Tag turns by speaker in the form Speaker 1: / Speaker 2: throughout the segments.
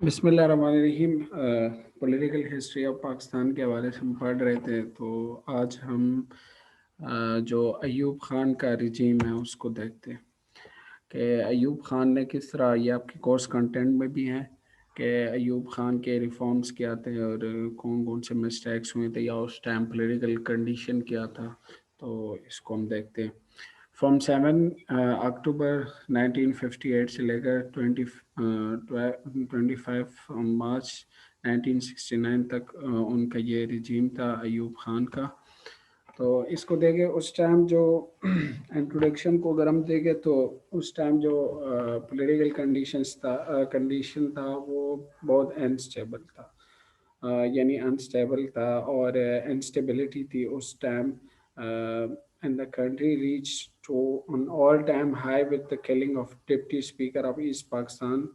Speaker 1: बिस्मिल्लाहिर्रहमानिर्रहीम। Political history of Pakistan के हवाले से हम पढ़ रहे थे, तो आज हम जो अयूब ख़ान का रिजीम है उसको देखते हैं कि अयूब ख़ान ने किस तरह, ये आपके कोर्स कंटेंट में भी है कि अयूब ख़ान के रिफॉर्म्स क्या थे और कौन कौन से मिस्टेक्स हुए थे या उस टाइम पॉलिटिकल कंडीशन क्या था। तो इसको हम देखते हैं। फ्रॉम 7 अक्टूबर 1958 से लेकर 25 मार्च 1969 तक उनका ये रिजीम था अयूब ख़ान का। तो इसको देखे उस टाइम जो इंट्रोडक्शन को अगर हम देखें तो उस टाइम जो पॉलिटिकल कंडीशन था वो बहुत अनस्टेबल था। यानी अनस्टेबल था और इंस्टेबिलिटी थी उस time. And the country reach to on all time high with the killing of deputy speaker of East Pakistan.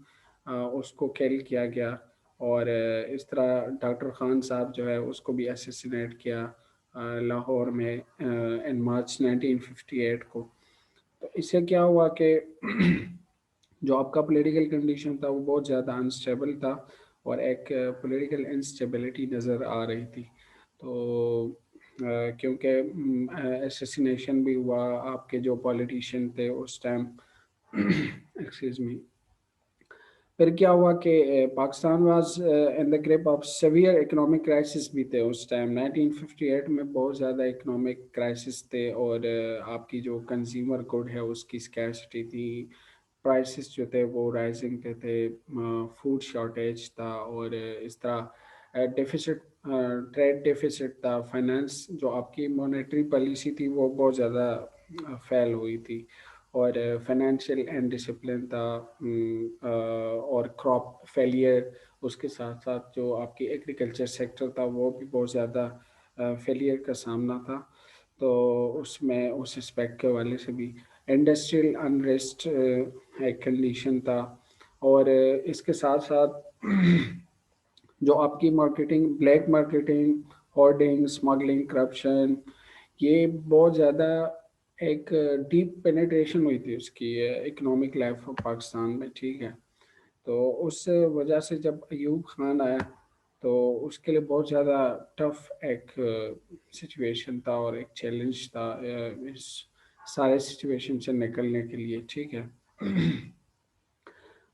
Speaker 1: उसको किल किया गया और इस तरह डॉक्टर ख़ान साहब जो है उसको भी असैसिनेट किया लाहौर में इन मार्च 1958 को। तो इससे क्या हुआ कि जो आपका पॉलिटिकल कंडीशन था वो बहुत ज़्यादा अनस्टेबल था और एक पॉलिटिकल इंस्टेबिलिटी नज़र आ रही थी। तो क्योंकि असैसिनेशन भी हुआ आपके जो पॉलिटिशियन थे उस टाइम। Excuse me. फिर क्या हुआ कि Pakistan was in the grip of severe economic crisis भी थे उस टाइम। 1958 में बहुत ज़्यादा इकोनॉमिक क्राइसिस थे और आपकी जो कंज्यूमर गुड है उसकी स्कैर्सिटी थी। प्राइसेस जो थे वो राइजिंग पे थे। फूड शॉर्टेज था और इस तरह डेफिसिट, ट्रेड डेफिसिट था। फाइनेंस जो आपकी मॉनेटरी पॉलिसी थी वो बहुत ज़्यादा फेल हुई थी और फाइनेंशियल इनडिसिप्लिन था। और क्रॉप फेलियर, उसके साथ साथ जो आपकी एग्रीकल्चर सेक्टर था वो भी बहुत ज़्यादा फेलियर का सामना था। तो उसमें उस एस्पेक्ट के हवाले से भी इंडस्ट्रियल अनरेस्ट एक कंडीशन था। और इसके साथ साथ जो आपकी marketing, black marketing, hoarding, smuggling, corruption, ये बहुत ज़्यादा एक डीप पेनिट्रेशन हुई थी उसकी इकोनॉमिक लाइफ ऑफ पाकिस्तान में। ठीक है। तो उस वजह से जब अयूब खान आया तो उसके लिए बहुत ज़्यादा टफ एक सिचुएशन था और एक चैलेंज था इस सारे सिचुएशन से निकलने के लिए। ठीक है।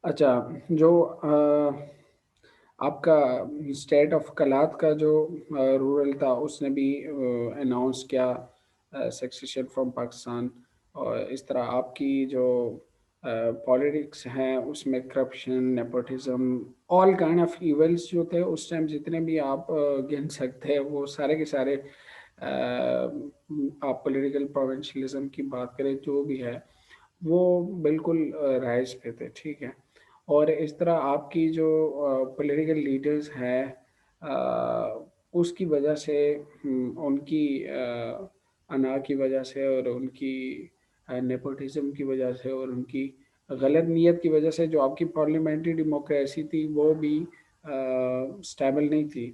Speaker 1: अच्छा, जो आपका स्टेट ऑफ कलात का जो रूरल था उसने भी अनाउंस किया सक्सेशन फ्रॉम पाकिस्तान। और इस तरह आपकी जो पॉलिटिक्स हैं उसमें corruption, nepotism, all kind of evils जो थे उस टाइम, जितने भी आप गिन सकते हैं वो सारे के सारे आप पॉलिटिकल प्रोविंशियलिज्म की बात करें जो भी है वो बिल्कुल राइज पे थे। ठीक है। और इस तरह आपकी जो पॉलिटिकल लीडर्स हैं उसकी वजह से उनकी अना की वजह से और उनकी नेपोटिज्म की वजह से और उनकी गलत नीयत की वजह से जो आपकी पार्लियामेंट्री डेमोक्रेसी थी वो भी स्टेबल नहीं थी।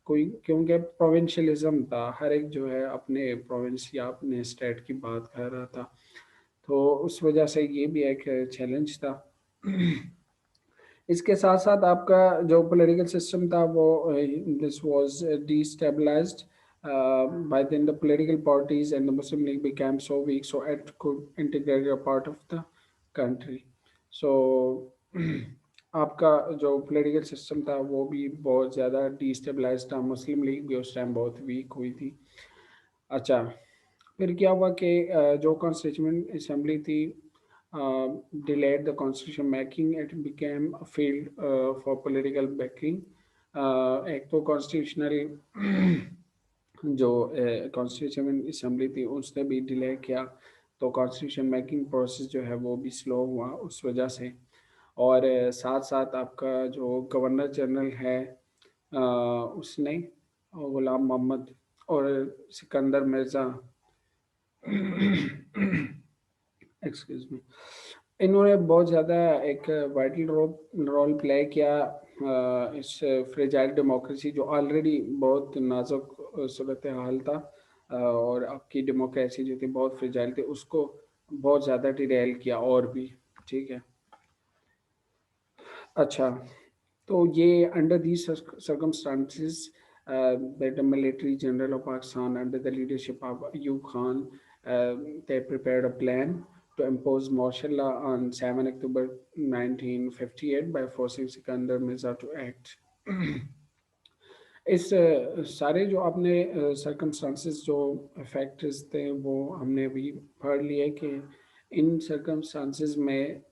Speaker 1: कोई, क्योंकि प्रोविंशियलिज्म था, हर एक जो है अपने प्रोविंस या अपने स्टेट की बात कर रहा था। तो उस वजह से ये भी एक चैलेंज था। इसके साथ साथ आपका जो पॉलिटिकल सिस्टम था वो this was destabilized by then the political parties and the Muslim League became so weak so it could integrate a part of the country. So आपका जो पॉलिटिकल सिस्टम था वो भी बहुत ज़्यादा डिस्टेबलाइज था। मुस्लिम लीग भी उस टाइम बहुत वीक हुई थी। अच्छा, फिर क्या हुआ कि जो कॉन्स्टिट्यूएंट असेंबली थी delayed the constitution making, it became a field for political backing. एक तो कॉन्स्टिट्यूशनल जो कॉन्स्टिट्यूशन असेंबली थी उसने भी डिले किया, तो कॉन्स्टिट्यूशन मेकिंग प्रोसेस जो है वो भी स्लो हुआ उस वजह से। और साथ साथ आपका जो गवर्नर जनरल है उसने गुलाम मोहम्मद और सिकंदर मिर्ज़ा एक्सक्यूज मी, इन्होंने बहुत ज़्यादा एक वाइटल रोल प्ले किया इस फ्रेजाइल डेमोक्रेसी जो ऑलरेडी बहुत नाजुक सूरत हाल था। और आपकी डेमोक्रेसी जो थी बहुत फ्रेजाइल थी, उसको बहुत ज़्यादा डिरेल किया और भी। ठीक है। अच्छा, तो ये under these circumstances, the military general of Pakistan under the leadership of Ayub Khan, they prepared a plan to impose martial law on 7 October 1958 by forcing Sikandar Mirza to act. इस सारे जो आपने सर्कमस्टांसेस जो factors थे वो हमने अभी पढ़ लिए कि इन सर्कमस्टांसेस में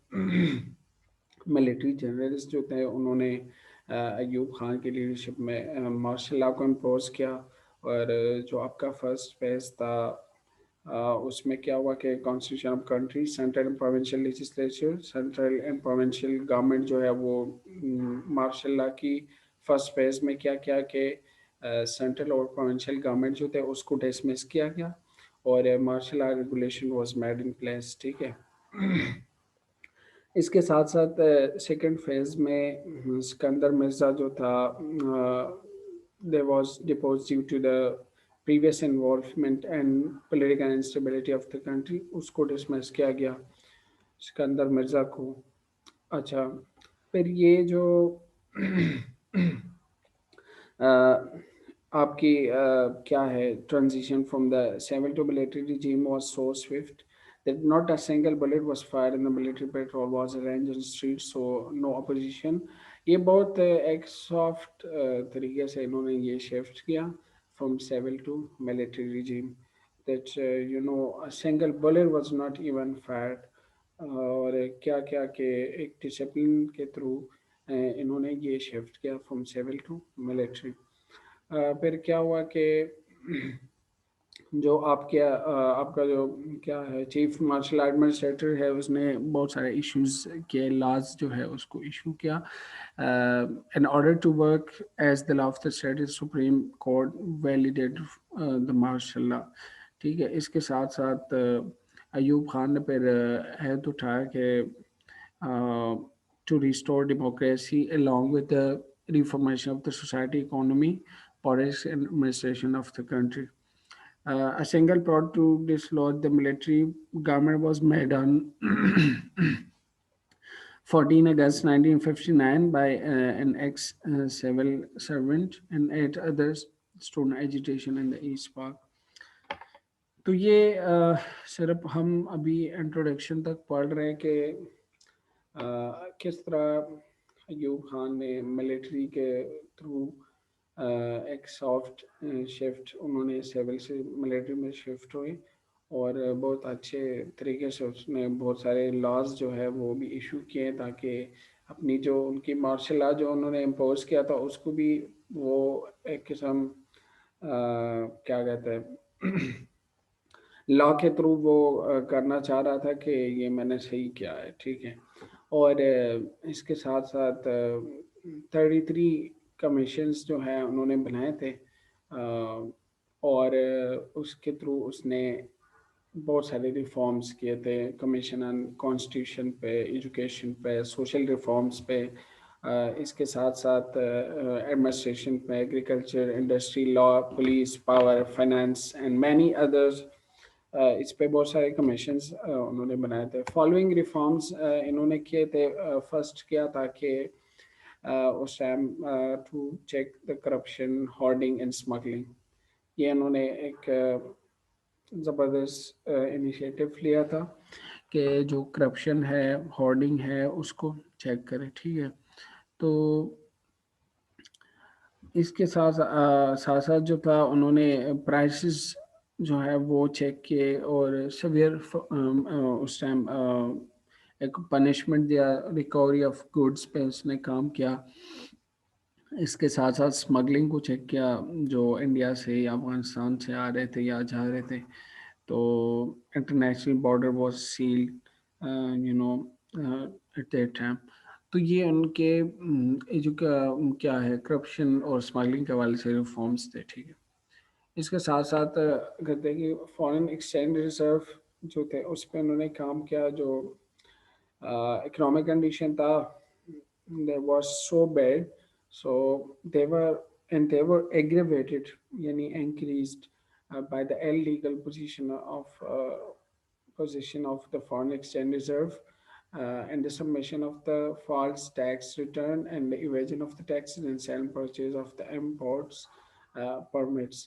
Speaker 1: मिलिट्री जनरल्स जो थे उन्होंने अयूब खान की लीडरशिप में मार्शल लॉ को इम्पोज किया। और जो आपका फर्स्ट फेज था उसमें क्या हुआ कि constitution of country, central and provincial legislature, central and provincial government जो है वो मार्शल लॉ की फर्स्ट फेज में क्या किया कि सेंट्रल और प्रोविंशियल गवर्नमेंट जो थे उसको डिसमिस किया गया और martial law regulation was made in place. ठीक है। इसके साथ साथ सेकंड फेज में सिकंदर मिर्ज़ा जो था they was depose due to the previous involvement and political instability of the country, उसको डिसमिस किया गया सिकंदर मिर्ज़ा को। अच्छा, फिर ये जो आपकी क्या है transition from the civil to military regime was so swift that not a single bullet was fired in the military patrol was arranged on the street, so no opposition. ये बहुत एक सॉफ्ट तरीके से इन्होंने ये शिफ्ट किया from civil to military regime, that a single bullet was not even fired. और क्या क्या के एक डिसिप्लिन के थ्रू इन्होंने ये शिफ्ट किया फ्रॉम सिविल टू मिलिट्री। फिर क्या हुआ कि जो आपका जो क्या है चीफ मार्शल एडमिनिस्ट्रेटर है उसने बहुत सारे इश्यूज के लॉज जो है उसको इशू किया in order to work as the law of the state supreme court validate the martial law. ठीक है। इसके साथ साथ अयूब खान ने फिर हैद उठाया कि to restore democracy along with the reformation of the society, economy, politics, and administration of the country. A single plot to dislodge the military government was made on 14 August 1959 by an ex-civil servant and 8 others student agitation in the East Park. तो ये सिर्फ हम अभी introduction तक पढ़ रहे हैं कि किस तरह अयूब खान ने मिलिट्री के थ्रू एक सॉफ्ट शिफ्ट उन्होंने सिविल से मिलिट्री में शिफ्ट हुए और बहुत अच्छे तरीके से उसने बहुत सारे लॉज जो है वो भी इशू किए ताकि अपनी जो उनकी मार्शल लॉ जो उन्होंने इम्पोज किया था उसको भी वो एक किस्म क्या कहते हैं लॉ के थ्रू वो करना चाह रहा था कि ये मैंने सही किया है। ठीक है। और इसके साथ साथ 33 कमीशंस जो हैं उन्होंने बनाए थे और उसके थ्रू उसने बहुत सारे रिफॉर्म्स किए थे, कमीशन ऑन कॉन्स्टिट्यूशन पे, एजुकेशन पे, सोशल रिफॉर्म्स पे, इसके साथ साथ एडमिनिस्ट्रेशन पे, agriculture, industry, law, police, power, finance and many others. इस पे बहुत सारे कमीशंस उन्होंने बनाए थे। फॉलोइंग रिफॉर्म्स इन्होंने किए थे। फर्स्ट किया था कि उस time to check the corruption, hoarding and smuggling, ये इन्होंने एक ज़बरदस्त इनिशिएटिव लिया था कि जो करप्शन है, होर्डिंग है, उसको चेक करें। ठीक है। तो इसके साथ साथ जो था उन्होंने प्राइसेस जो है वो चेक किए और सवियर उस टाइम एक पनिशमेंट दिया, रिकवरी ऑफ गुड्स पे उसने काम किया। इसके साथ साथ स्मगलिंग को चेक किया, जो इंडिया से या अफगानिस्तान से आ रहे थे या जा रहे थे, तो international border was sealed you know at that time. तो ये उनके जो क्या है करप्शन और स्मगलिंग के हवाले से रिफॉर्म्स थे। ठीक है। इसके साथ साथ कहते हैं कि फॉरेन एक्सचेंज रिजर्व जो थे उस पर उन्होंने काम किया। जो इकोनॉमिक कंडीशन था that was so bad, so they were aggravated यानी increased by the illegal position of the foreign exchange reserve and the submission of the false tax return and the evasion of the taxes and sale and purchase of the imports permits.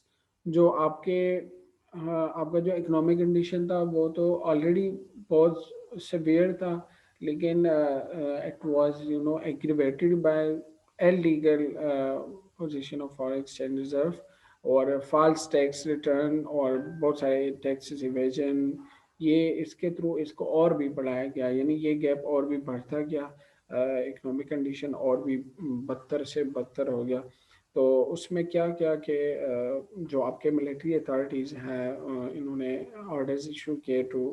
Speaker 1: जो आपका जो economic condition था वो तो already बहुत severe था, लेकिन it was aggravated by illegal position of foreign exchange reserve और false tax return और बहुत सारे taxes evasion, ये इसके थ्रू इसको और भी बढ़ाया गया, यानी ये गैप और भी बढ़ता गया, इकोनॉमिक कंडीशन और भी बदतर से बदतर हो गया। तो उसमें क्या क्या कि जो आपके मिलिट्री अथॉरिटीज़ हैं इन्होंने ऑर्डर्स इशू किए to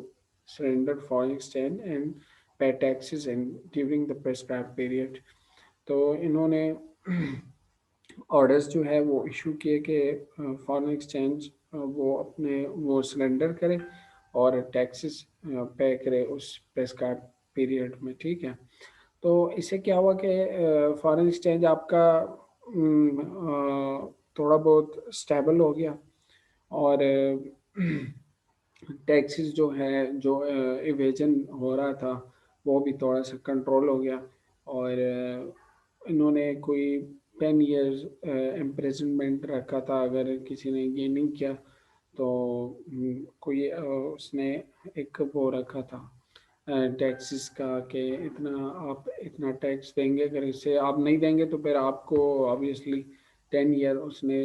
Speaker 1: surrender foreign exchange and pay taxes and during the prescribe period. तो इन्होंने ऑर्डर्स जो है वो इशू किए कि फॉरेन एक्सचेंज वो अपने वो सरेंडर करे और टैक्सेस पे करे उस प्रेस्क्राइब पीरियड में, ठीक है। तो इससे क्या हुआ कि फॉरेन एक्सचेंज आपका थोड़ा बहुत स्टेबल हो गया और टैक्सेस जो है जो इवेजन हो रहा था वो भी थोड़ा सा कंट्रोल हो गया। और इन्होंने कोई 10 years इम्प्रिजनमेंट रखा था अगर किसी ने ये नहीं किया तो कोई उसने एक वो रखा था टैक्सेस का कि इतना आप इतना टैक्स देंगे, अगर इसे आप नहीं देंगे तो फिर आपको ऑब्वियसली 10 year उसने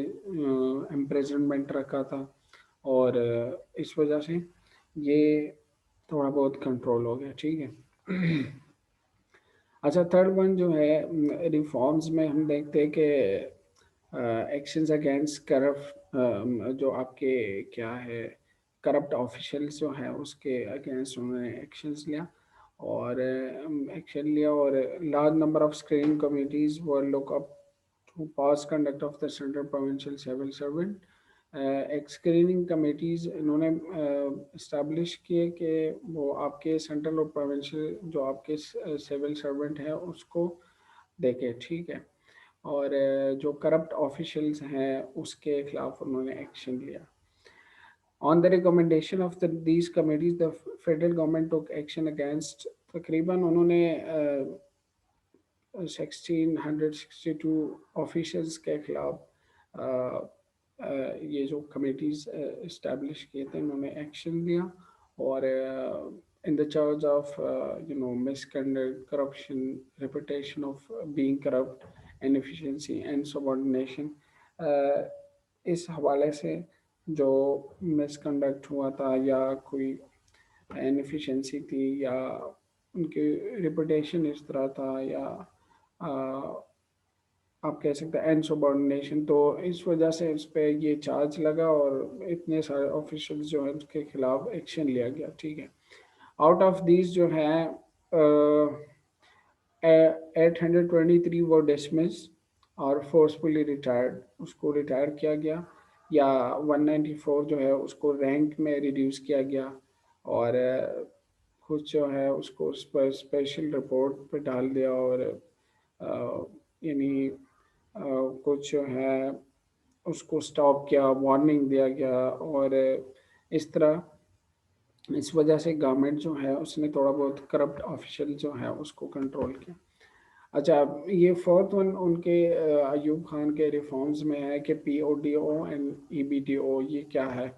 Speaker 1: इम्प्रिजनमेंट रखा था। और इस वजह से ये थोड़ा बहुत कंट्रोल हो गया, ठीक है। अच्छा, थर्ड वन जो है रिफॉर्म्स में हम देखते हैं कि एक्शंस अगेंस्ट करप्ट, जो आपके क्या है करप्ट ऑफिशियल्स जो है उसके अगेंस्ट उन्होंने एक्शंस लिया और एक्शन लिया और large number of screening committees were look up to past conduct of the central provincial civil servant. एक स्क्रीनिंग कमेटीज़ इन्होंने इस्टेब्लिश किए कि वो आपके सेंट्रल और प्रोविंशियल जो आपके सिविल सर्वेंट हैं उसको देखे, ठीक है। और जो करप्ट ऑफिशियल्स हैं उसके खिलाफ उन्होंने एक्शन लिया। On the recommendation of these committees the federal government took action against, तकरीबन उन्होंने 1662 ऑफिशियल्स के खिलाफ ये जो कमेटीज़ इस्टेब्लिश किए थे उन्होंने एक्शन लिया और in the charge of misconduct, corruption, reputation of being corrupt, inefficiency and subordination, इस हवाले से जो मिसकंडक्ट हुआ था या कोई इनएफिशिएंसी थी या उनकी रेपुटेशन इस तरह था या आप कह सकते हैं इनसबऑर्डिनेशन, तो इस वजह से उस पर ये चार्ज लगा और इतने सारे ऑफिशियल्स जो हैं उसके खिलाफ एक्शन लिया गया, ठीक है। आउट ऑफ दीज जो है 823 वो डिसमिस और फोर्सफुली रिटायर्ड, उसको रिटायर किया गया, या 194 जो है उसको रैंक में रिड्यूस किया गया और कुछ जो है उसको उस पर स्पेशल रिपोर्ट पे डाल दिया और यानी कुछ जो है उसको स्टॉप किया, वार्निंग दिया गया और इस तरह इस वजह से गवर्नमेंट जो है उसने थोड़ा बहुत करप्ट ऑफिशियल जो है उसको कंट्रोल किया। अच्छा, ये फोर्थ वन उनके अयूब खान के रिफॉर्म्स में है कि PODO एंड EBDO ये क्या है।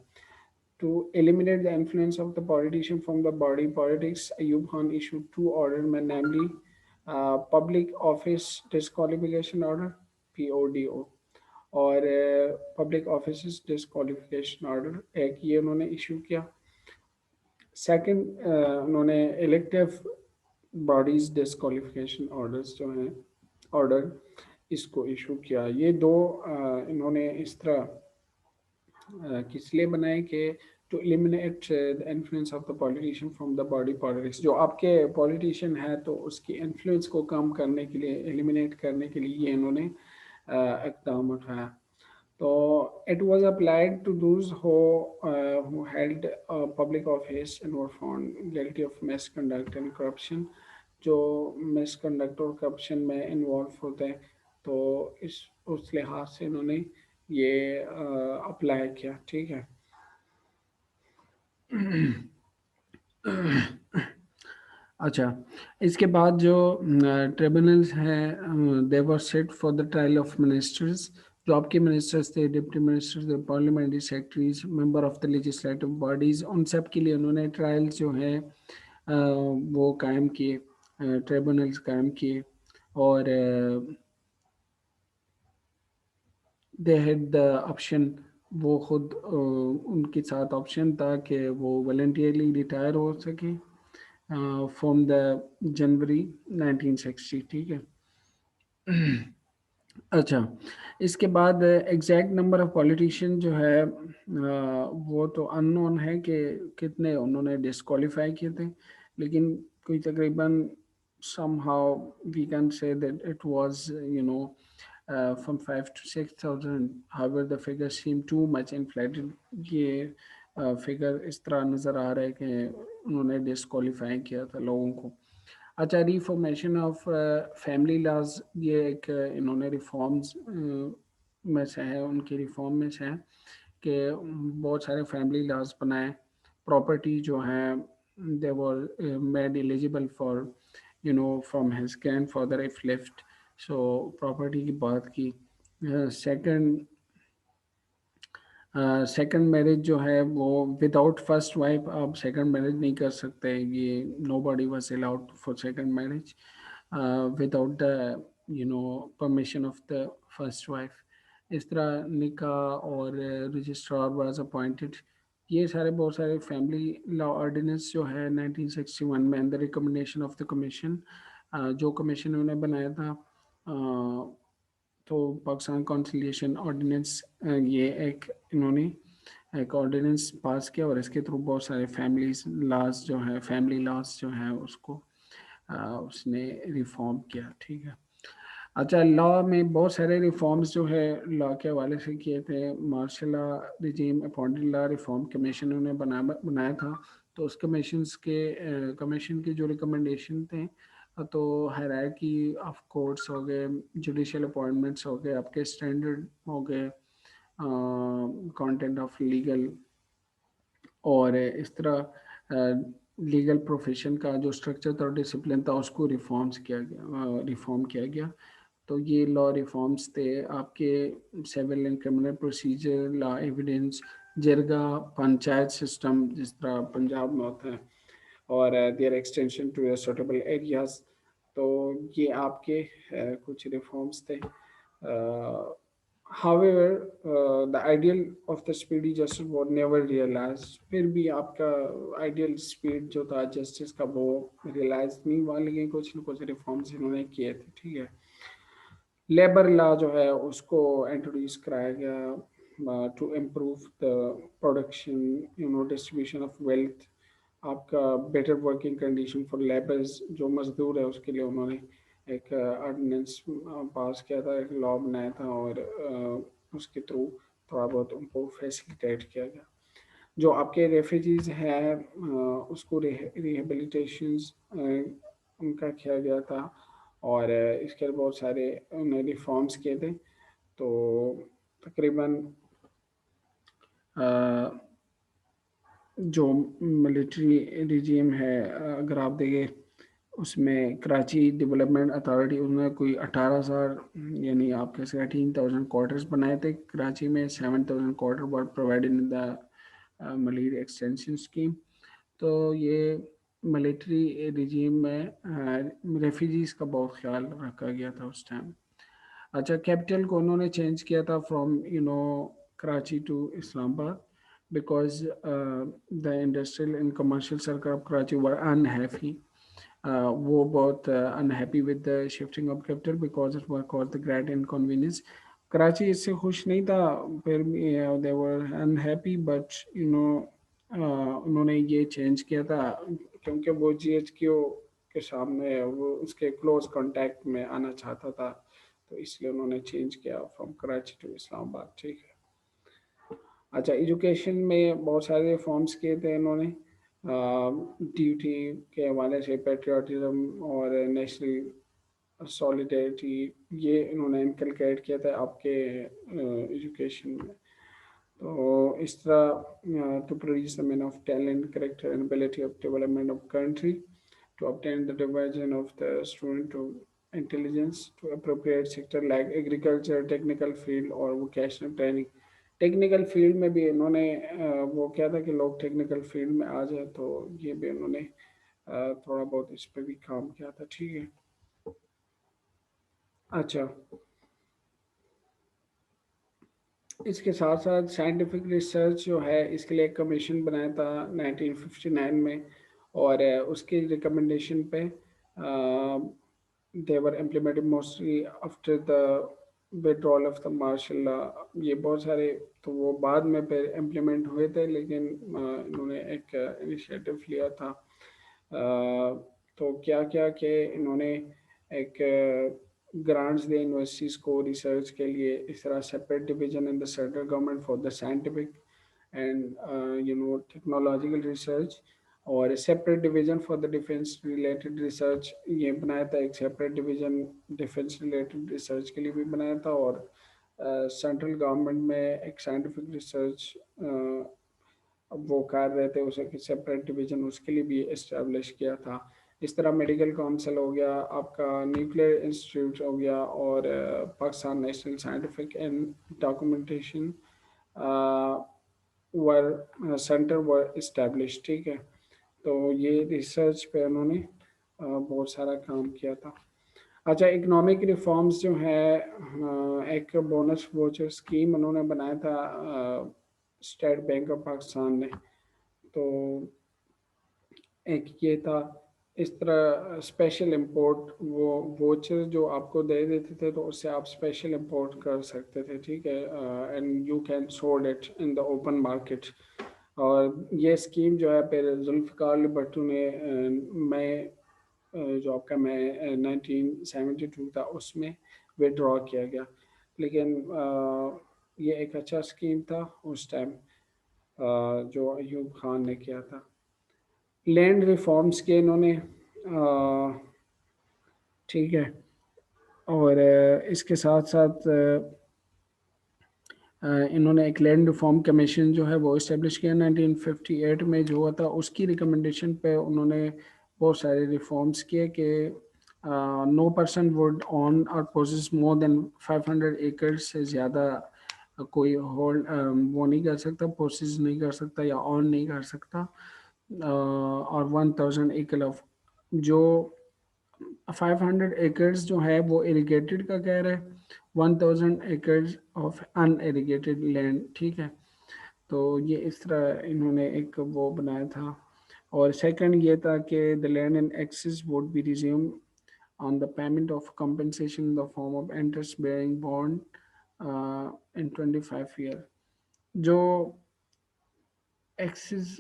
Speaker 1: To eliminate the influence of the politician from the body politics, Ayub Khan issued two orders, namely Public Office Disqualification Order (PODO) और Public Offices Disqualification Order, एक ये उन्होंने इशू किया। सेकंड उन्होंने elective bodies disqualification orders जो हैं order इसको issue किया। ये दो इन्होंने इस तरह किस लिए बनाए कि to eliminate the influence of the politician from the body politics, जो आपके पॉलिटिशियन है तो उसकी इन्फ्लुएंस को कम करने के लिए, एलिमिनेट करने के लिए ये इन्होंने इक़दाम उठाया। तो it was applied to those who held public office and were found guilty of misconduct and corruption, जो मिसकंडक्ट और करप्शन में इन्वॉल्व होते हैं। तो इस उस लिहाज से इन्होंने ये अप्लाई किया, ठीक है। अच्छा, इसके बाद जो ट्रिब्यूनल्स हैं, they were set for the trial of ministers. जो आपके मिनिस्टर्स थे, डिप्टी मिनिस्टर्स थे, parliamentary secretaries, member of the legislative bodies, उन सब के लिए उन्होंने ट्रायल्स जो हैं वो कायम किए, ट्रिब्यूनल्स कायम किए। और दे हैड द ऑप्शन, वो खुद उनके साथ ऑप्शन था कि वो वॉलंटियरली रिटायर हो सके फ्रॉम द जनवरी 1960। ठीक है। अच्छा, इसके बाद एग्जैक्ट नंबर ऑफ पॉलिटिशियन जो है वो तो अननोन है कि कितने उन्होंने डिस्क्वालीफाई किए थे, लेकिन कोई तकरीबन somehow we can say that it was, from 5 to 6,000. However, the figure seemed too much inflated. ये फिगर इस तरह नज़र आ रहा है कि उन्होंने डिस्क्वालीफाई किया था लोगों को। अच्छा, रिफॉर्मेशन ऑफ फैमिली लॉज, ये एक इन्होंने रिफॉर्म्स में से है, उनकी रिफॉर्म में से है कि बहुत सारे फैमिली लॉज बनाए। प्रॉपर्टी जो है they were made eligible for from his grandfather if left. So property की बात की। सेकंड सेकंड मैरिज जो है वो विदाउट फर्स्ट वाइफ आप सेकंड मैरिज नहीं कर सकते। ये nobody was allowed for second marriage without the permission of the first wife. इस तरह निकाह और रजिस्ट्रार वाज अपॉइंटेड। ये सारे बहुत सारे फैमिली लॉ ऑर्डिनेंस जो है 1961 में अंदर रिकमेंडेशन ऑफ द कमीशन, जो कमीशन उन्होंने बनाया था, तो पाकिस्तान कॉन्सिलिएशन ऑर्डिनेंस, ये एक इन्होंने एक ऑर्डिनेंस पास किया और इसके थ्रू बहुत सारे फैमिली लॉज जो है उसको उसने रिफॉर्म किया। ठीक है। अच्छा, लॉ में बहुत सारे रिफॉर्म्स जो है लॉ के हवाले से किए थे। Martial law regime appointed law reform commission उन्होंने बनाया था। तो उस कमीशन के जो रिकमेंडेशन थे, तो हायरार्की ऑफ कोर्ट्स हो गए, जुडिशियल अपॉइंटमेंट्स हो गए, आपके स्टैंडर्ड हो गए, कंटेंट ऑफ लीगल, और इस तरह लीगल प्रोफेशन का जो स्ट्रक्चर था और डिसिप्लिन था उसको रिफॉर्म किया गया। तो ये लॉ रिफॉर्म्स थे आपके। Civil and criminal procedure law, evidence, jirga, panchayat system जिस तरह पंजाब में होता है, और their extension to suitable areas. तो ये आपके कुछ रिफॉर्म्स थे। However, the ideal of the speedy justice was never realized. फिर भी आपका आइडियल स्पीड जो था जस्टिस का वो रियलाइज नहीं हुआ, लेकिन कुछ न कुछ रिफॉर्म्स इन्होंने किए थे। ठीक है। लेबर लॉ जो है उसको इंट्रोड्यूस कराया गया to improve the production, distribution of wealth, आपका better working condition for labours, जो मजदूर है उसके लिए उन्होंने एक ऑर्डिनेंस पास किया था, एक लॉ बनाया था, और उसके थ्रू थोड़ा बहुत उनको फैसिलिटेट किया गया। जो आपके रेफ्यूजीज हैं उसको रिहेबिलिटेशंस उनका किया गया था, और इसके बहुत सारे उन्होंने रिफॉर्म्स किए थे। तो तकरीबन जो मिलिट्री रिजीम है, अगर आप देखें उसमें कराची डेवलपमेंट अथॉरिटी, उन्होंने कोई 18,000, यानी आप कह सकते 18,000 क्वार्टर्स बनाए थे कराची में। 7,000 quarter were provided in the Malir extension scheme. तो ये मिलिट्री रिजीम में रेफ्यूजीज़ का बहुत ख्याल रखा गया था उस टाइम। अच्छा, कैपिटल को उन्होंने चेंज किया था from Karachi to Islamabad, because the industrial and commercial circle of Karachi were unhappy. वो बहुत unhappy with the shifting of capital because it were cause the great inconvenience. Karachi इससे खुश नहीं था, फिर दे वर अनहैप्पी, बट उन्होंने ये चेंज किया था क्योंकि वो GHQ के सामने वो उसके क्लोज कांटेक्ट में आना चाहता था, तो इसलिए उन्होंने चेंज किया फ्रॉम कराची टू इस्लामाबाद। ठीक है। अच्छा, एजुकेशन में बहुत सारे रिफॉर्म्स किए थे इन्होंने, ड्यूटी के हवाले से पेट्रियाटिज्म और नेशनल सॉलिडेरिटी, ये इन्होंने इनकलकेट किया था आपके एजुकेशन में। तो इस तरह to produce the man of talent, character and ability of development of country. to obtain the diversion of the student to intelligence to appropriate sector like agriculture, technical field और vocational training. Technical field में भी इन्होंने वो क्या था कि लोग technical field में आ जाए, तो ये भी इन्होंने थोड़ा बहुत इस पे भी काम किया था, ठीक है। अच्छा, इसके साथ साथ साइंटिफिक रिसर्च जो है इसके लिए एक कमीशन बनाया था 1959 में, और उसकी रिकमेंडेशन पे they were implemented mostly after the withdrawal of the martial law. ये बहुत सारे तो वो बाद में फिर इम्प्लीमेंट हुए थे, लेकिन इन्होंने एक इनिशिएटिव लिया था। तो क्या क्या कि इन्होंने एक ग्रांट्स दे यूनिवर्सिटीज़ को रिसर्च के लिए, इस तरह separate division in the central government for the scientific and technological research, और separate division for the defence related research ये बनाया था। एक separate division defence related research के लिए भी बनाया था, और सेंट्रल गवर्नमेंट में एक साइंटिफिक रिसर्च वो कर रहे थे, उसे सेपरेट डिवीजन उसके लिए भी इस्टेब्लिश किया था। इस तरह मेडिकल काउंसिल हो गया, आपका न्यूक्लियर इंस्टीट्यूट हो गया, और Pakistan national scientific and documentation were centre were establish, ठीक है। तो ये रिसर्च पे उन्होंने बहुत सारा काम किया था। अच्छा, इकोनॉमिक रिफॉर्म्स जो है, एक बोनस वोचर स्कीम उन्होंने बनाया था स्टेट बैंक ऑफ पाकिस्तान ने। तो एक ये था, इस तरह स्पेशल इंपोर्ट वो वोचर जो आपको दे देते थे, तो उससे आप स्पेशल इंपोर्ट कर सकते थे, ठीक है, and you can sold it in the open market. और ये स्कीम जो है फिर जुल्फ़िकार भुट्टो ने मई जो आपका मैं 1972 था उसमें विड्रॉ किया गया। लेकिन ये एक अच्छा स्कीम था उस टाइम जो अयूब खान ने किया था। लैंड रिफॉर्म्स के इन्होंने ठीक है, और इसके साथ साथ इन्होंने एक लैंड रिफॉर्म कमीशन जो है वो इस्टेब्लिश किया 1958 में, जो हुआ था उसकी रिकमेंडेशन पे उन्होंने बहुत सारे रिफॉर्म्स किए कि नो पर्सन वुड ऑन और पोजेस मोर देन 500 एकड़ से ज़्यादा कोई होल्ड वो नहीं कर सकता, पोसेस नहीं कर सकता या ऑन नहीं कर सकता, और 1000 एकड़ ऑफ जो 500 एकर्स जो है वो इरिगेटेड का कह रहे हैं, 1000 एकर्स ऑफ अनइरिगेटेड लैंड, ठीक है। तो ये इस तरह इन्होंने एक वो बनाया था। और सेकंड ये था कि the land in excess would be resume on the payment of compensation in the form of interest bearing bond in 25 year. जो एक्सेस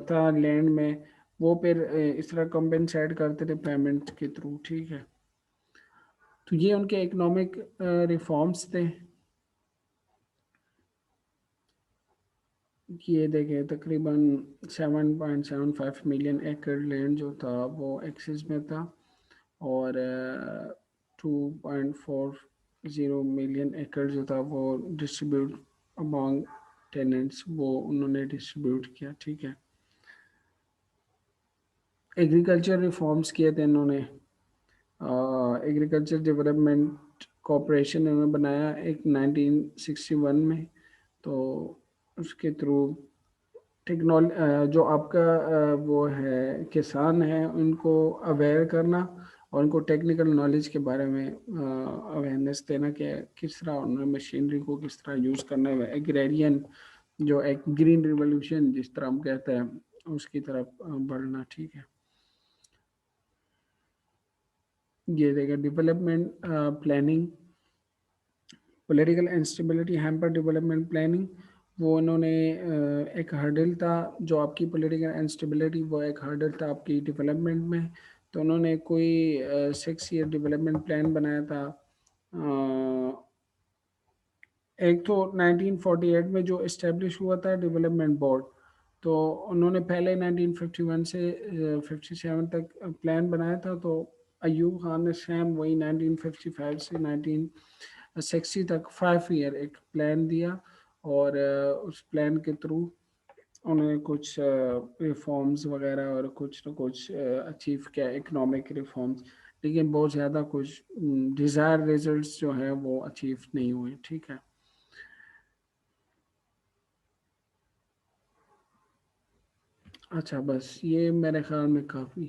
Speaker 1: था लैंड में, वो फिर इस तरह कंपनसेट करते थे पेमेंट के थ्रू, ठीक है। तो ये उनके इकोनॉमिक रिफॉर्म्स थे। ये देखें, तकरीबन 7.75 मिलियन एकड़ लैंड जो था वो एक्सिस में था, और 2.40 मिलियन एकड़ जो था वो डिस्ट्रीब्यूट अमॉन्ग टेनेंट्स, वो उन्होंने डिस्ट्रीब्यूट किया, ठीक है। एग्रीकल्चर रिफॉर्म्स किए थे इन्होंने। एग्रीकल्चर डेवलपमेंट कॉरपोरेशन इन्होंने बनाया एक 1961 में। तो उसके थ्रू जो आपका वो है किसान है उनको अवेयर करना, और उनको टेक्निकल नॉलेज के बारे में अवेयरनेस देना कि किस तरह उन्हें मशीनरी को किस तरह यूज़ करना है। एग्रेरियन जो एक ग्रीन रिवोल्यूशन जिस तरह हम कहते हैं उसकी तरफ बढ़ना, ठीक है। ये देगा development planning, political instability hamper development planning. वो उन्होंने एक हर्डल था, जो आपकी पॉलिटिकल इंस्टेबिलिटी वो एक हर्डल था आपकी डेवलपमेंट में। तो उन्होंने कोई 6 ईयर डेवलपमेंट प्लान बनाया था। एक तो 1948 में जो इस्टेब्लिश हुआ था डेवलपमेंट बोर्ड, तो उन्होंने पहले 1951 से 57 तक प्लान बनाया था। तो अयूब खान ने सेम वही 1955 से 1960 तक 5 ईयर एक प्लान दिया, और उस प्लान के थ्रू उन्हें कुछ रिफॉर्म्स वगैरह और कुछ ना कुछ अचीव किया, इकोनॉमिक रिफॉर्म्स, लेकिन बहुत ज़्यादा कुछ डिज़ायर रिजल्ट्स जो हैं वो अचीव नहीं हुए। ठीक है। अच्छा, बस ये मेरे ख्याल में काफ़ी